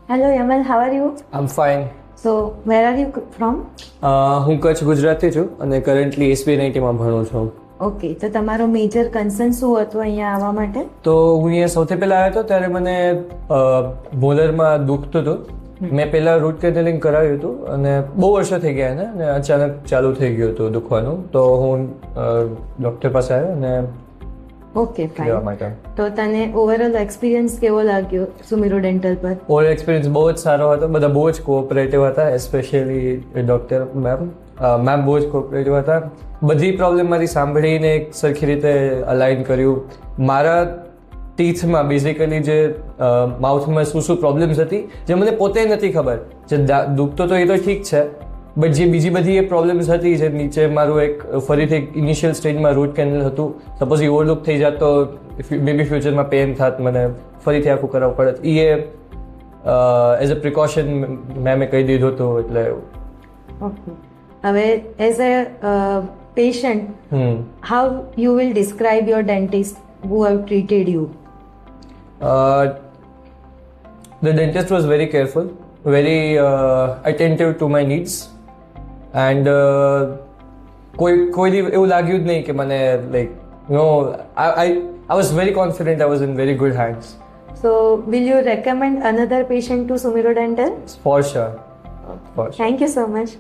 Hello Yamal, how are you? I'm fine. So, where are you from? હું કચ્છ ગુજરાતથી છું અને કરન્ટલી SB90માં ભણું છું. ઓકે, તો તમારો મેજર કન્સર્ન શું હતું અહીંયા આવવા માટે? તો હું અહીંયા સૌથી પહેલા આવ્યો હતો ત્યારે મને મોલરમાં દુખતું હતું. મેં પહેલા રૂટ કેનેલિંગ કરાવ્યું હતું અને બહુ વર્ષો થઈ ગયા એને અને અચાનક ચાલુ થઈ ગયું હતું દુખવાનું. તો હું ડૉક્ટર પાસે આવ્યો અને ઓકે લેવા ફાઇન. માટે. તો તને ઓવરઓલ એક્સપિરિયન્સ કેવો લાગ્યો સુમિરો ડેન્ટલ પર? ઓવર એક્સપિરિયન્સ બહુ જ સારો હતો. બધા બહુ જ કોઓપરેટિવ હતા, એસ્પેશિયલી ડૉક્ટર મેમ બહુ જ કોઓપરેટિવ હતા. બધી પ્રોબ્લેમ મારી સાંભળીને એક સરખી રીતે અલાઇન કર્યું. મારા ટીથમાં બેઝિકલી જે માઉથમાં શું પ્રોબ્લેમ્સ હતી જે મને પોતે નથી ખબર. જે દુખતો તો એ તો ઠીક છે, બટ જે બીજી બધી એ પ્રોબ્લેમ્સ હતી જે નીચે મારું એક ફરીથી ઇનિશિયલ સ્ટેજમાં રૂટ કેનલ હતું. સપોઝ એ ઓવરલુક થઈ જાત તો મે બી ફ્યુચરમાં પેન થાત, મને ફરીથી આખું કરાવવું પડત. એ એઝ અ પ્રિકોશન મેમે કહી દીધું હતું. એટલે ઓકે, હવે as a patient how you will describe your dentist who have treated you? The dentist was very careful, very attentive to my needs, and કોઈ એવું લાગ્યું જ નહીં કે મને I was very confident I was in very good hands. So, will you recommend another patient to Sumiro Dental? For sure. Thank you so much.